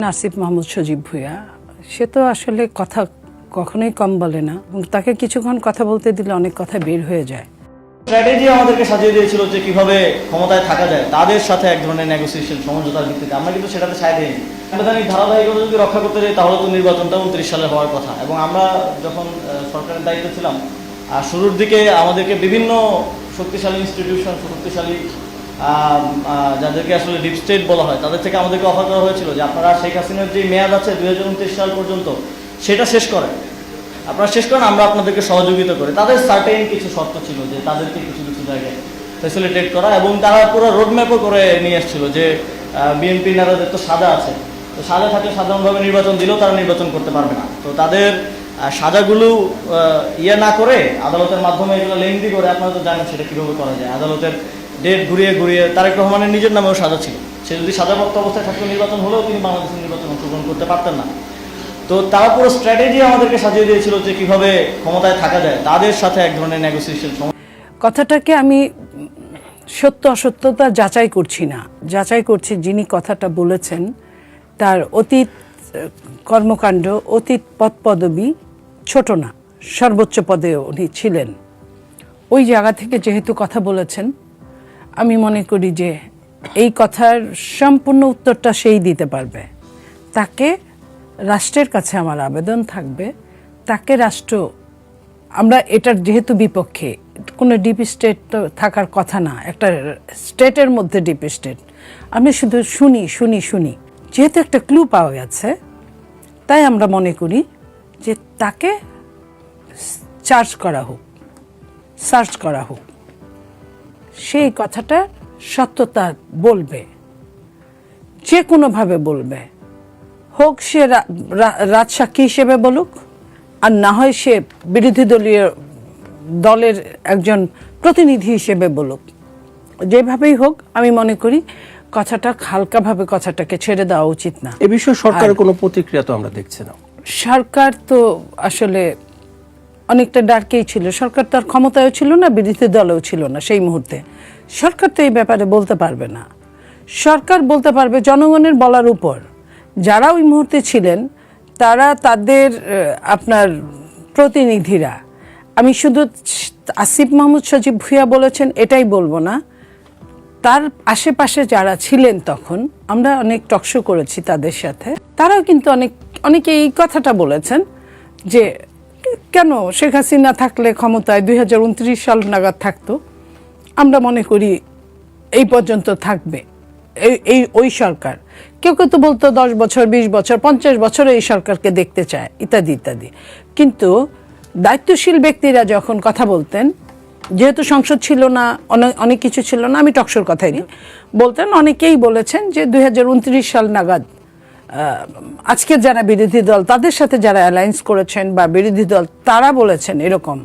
আসিফ মাহমুদ সজীব ভুঁইয়া সে তো আসলে কথা কখনোই কম বলে না এবং তাকে কিছুক্ষণ কথা বলতে দিলে অনেক কথা বের হয়ে যায়। স্ট্র্যাটেজি আমাদেরকে সাজিয়ে দিয়েছিল যে কিভাবে ক্ষমতায় থাকা যায় তাদের সাথে এক ধরনের নেগোসিয়েশন সমঝোতার ভিত্তিতে। আমরা কিন্তু সেটাতে ছাই দিইনি। সাংবিধানিক ধারাবাহিকতা যদি রক্ষা করতে যাই তাহলে তো নির্বাচনটা 29 সালে হওয়ার কথা। এবং আমরা যখন সরকারের দায়িত্বে ছিলাম শুরুর দিকে আমাদেরকে বিভিন্ন শক্তিশালী ইনস্টিটিউশন, শক্তিশালী যাদেরকে আসলে ডিপ স্টেট বলা হয় তাদের থেকে আমাদেরকে অফার করা হয়েছিল যে আপনারা শেখ হাসিনার যে মেয়াদ আছে 2029 সাল পর্যন্ত সেটা শেষ করেন, আপনারা শেষ করেন, আমরা আপনাদেরকে সহযোগিতা করি। তাদের সার্টেন কিছু শর্ত ছিল যে তাদেরকে কিছু কিছু জায়গায় ফ্যাসিলিটেট করা, এবং তারা পুরো রোডম্যাপও করে নিয়ে এসেছিল যে বিএনপি নেতাদের তো সাজা আছে, তো সাজা থাকলে সাধারণভাবে নির্বাচন দিলেও তারা নির্বাচন করতে পারবে না। তো তাদের সাজাগুলো না করে আদালতের মাধ্যমে এগুলো লেনদি করে, আপনারা তো জানেন সেটা কীভাবে করা যায়। আদালতের ডেট ঘুরিয়ে ঘুরিয়ে তারেক রহমানের নিজের নামেও সাজা ছিল, সে যদি সাজাপ্রাপ্ত অবস্থায় থাকলে নির্বাচন হলেও তিনি বাংলাদেশের নির্বাচন অংশগ্রহণ করতে পারতেন না। তো তারা পুরো স্ট্র্যাটেজি আমাদেরকে সাজিয়ে দিয়েছিল যে কিভাবে ক্ষমতায় থাকা যায় তাদের সাথে এক ধরনের নেগোসিয়েশন। কথাটাকে আমি সত্য অসত্যতা যাচাই করছি না, যাচাই করছি যিনি কথাটা বলেছেন তার অতীত কর্মকাণ্ড, অতীত পদ পদবি ছোট না, সর্বোচ্চ পদে উনি ছিলেন। ওই জায়গা থেকে যেহেতু কথা বলেছেন, আমি মনে করি যে এই কথার সম্পূর্ণ উত্তরটা সেই দিতে পারবে। তাকে রাষ্ট্রের কাছে আমার আবেদন থাকবে, তাকে রাষ্ট্র, আমরা এটার যেহেতু বিপক্ষে, কোনো ডিপ স্টেট তো থাকার কথা না, একটা স্টেটের মধ্যে ডিপ স্টেট, আমি শুধু শুনি শুনি শুনি, যেহেতু একটা ক্লু পাওয়া গেছে তাই আমরা মনে করি যে তাকে চার্জ করা হোক, সার্চ করা হোক, সেই কথাটা সত্যতা বলবে, যে কোনোভাবে বলবে, হোক সে রাজসাক্ষী হিসেবে বলুক, আর না হয় সে বিরোধী দলের একজন প্রতিনিধি হিসেবে বলুক, যেভাবেই হোক আমি মনে করি কথাটা হালকাভাবে কথাটাকে ছেড়ে দেওয়া উচিত না। এ বিষয়ে সরকারের কোনো প্রতিক্রিয়া তো আমরা দেখছি না। সরকার তো আসলে অনেকটা ডার্কেই ছিল, সরকার তার ক্ষমতায়ও ছিল না, বিরোধী দলেও ছিল না সেই মুহূর্তে। সরকার তো এই ব্যাপারে বলতে পারবে না, সরকার বলতে পারবে জনগণের বলার উপর। যারা ওই মুহূর্তে ছিলেন তারা তাদের আপনার প্রতিনিধিরা, আমি শুধু আসিফ মাহমুদ সজীব ভুঁইয়া বলেছেন এটাই বলবো না, তার আশেপাশে যারা ছিলেন তখন, আমরা অনেক টকশো করেছি তাদের সাথে, তারাও কিন্তু অনেকে এই কথাটা বলেছেন যে কেন শেখ হাসিনা থাকলে ক্ষমতায় 2029 সাল নাগাদ থাকতো, আমরা মনে করি এই পর্যন্ত থাকবে ওই সরকার। কেউ কেউ তো বলতো 10 বছর, 20 বছর, 50 বছরে এই সরকারকে দেখতে চায়, ইত্যাদি ইত্যাদি। কিন্তু দায়িত্বশীল ব্যক্তিরা যখন কথা বলতেন, যেহেতু সংসদ ছিল না, অনেক কিছু ছিল না, আমি টকশোর কথাই বলতেন, অনেকেই বলেছেন যে 2029 সাল নাগাদ আজকের যারা বিরোধী দল তাদের সাথে যারা অ্যালায়েন্স করেছেন বা বিরোধী দল তারা বলেছেন এরকম।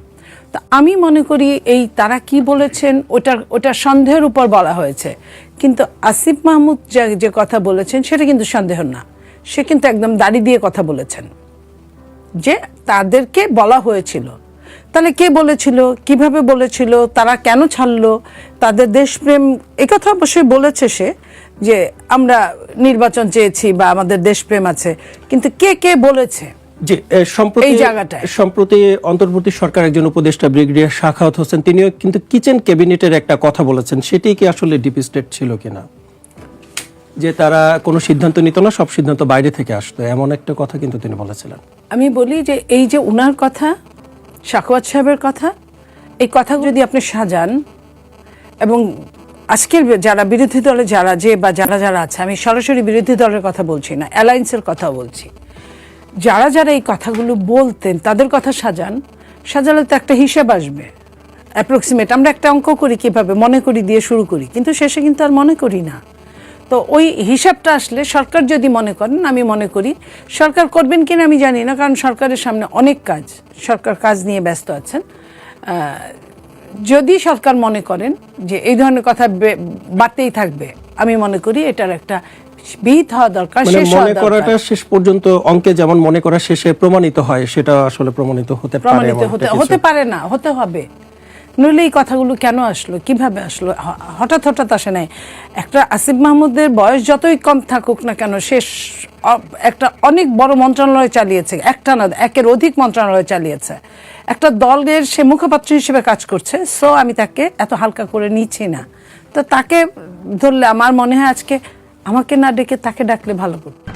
তা আমি মনে করি এই তারা কি বলেছেন ওটা সন্দেহের উপর বলা হয়েছে, কিন্তু আসিফ মাহমুদ যে কথা বলেছেন সেটা কিন্তু সন্দেহ না, সে কিন্তু একদম দাড়ি দিয়ে কথা বলেছেন যে তাদেরকে বলা হয়েছিল। তাহলে কে বলেছিল, কিভাবে বলেছিল, তারা কেন ছাড়লো, তাদের দেশপ্রেম, একথা অবশ্যই বলেছে সে যে আমরা নির্বাচন চেয়েছি বা আমাদের দেশপ্রেম আছে, কিন্তু কে কে বলেছে যে সম্প্রতি অন্তর্বর্তী সরকার একজন উপদেষ্টা ব্রিগেডিয়ার শাখাওয়াত হোসেন তিনিও কিন্তু কিচেন ক্যাবিনেটের একটা কথা বলেছেন, সেটি কি আসলে ডিপ স্টেট ছিল কিনা, যে তারা কোনো সিদ্ধান্ত নিত না, সব সিদ্ধান্ত বাইরে থেকে আসতো, এমন একটা কথা কিন্তু তিনি বলেছিলেন। আমি বলি যে এই যে উনার কথা, শাখাওয়াত সাহেবের কথা, এই কথা যদি আপনি সাজান, এবং আজকের যারা বিরোধী দলে যারা আছে, আমি সরাসরি বিরোধী দলের কথা বলছি না, অ্যালায়েন্সের কথা বলছি, যারা এই কথাগুলো বলতেন তাদের কথা সাজালে তো একটা হিসাব আসবে অ্যাপ্রক্সিমেট। আমরা একটা অঙ্ক করি কিভাবে, মনে করি দিয়ে শুরু করি, কিন্তু শেষে কিন্তু আর মনে করি না। তো ওই হিসাবটা আসলে সরকার যদি মনে করেন, আমি মনে করি সরকার করবেন কিনা আমি জানি না, কারণ সরকারের সামনে অনেক কাজ, সরকার কাজ নিয়ে ব্যস্ত আছেন। যদি সরকার মনে করেন যে এই ধরনের কথা বাড়তেই থাকবে, আমি মনে করি এটার একটা বিহিত হওয়া দরকার। মনে করাটা শেষ পর্যন্ত অঙ্কে যেমন মনে করা শেষে প্রমাণিত হয়, সেটা আসলে প্রমাণিত হতে পারে না, হতে হবে। নইলে এই কথাগুলো কেন আসলো, কিভাবে আসলো? হঠাৎ হঠাৎ আসে নাই। একটা আসিফ মাহমুদের বয়স যতই কম থাকুক না কেন, সে একটা অনেক বড় মন্ত্রণালয় চালিয়েছে, একটা না একের অধিক মন্ত্রণালয় চালিয়েছে, একটা দলের সে মুখপাত্র হিসেবে কাজ করছে। সো আমি তাকে এত হালকা করে নিচ্ছি না। তো তাকে ধরলে আমার মনে হয় আজকে আমাকে না ডেকে তাকে ডাকলে ভালো করতো।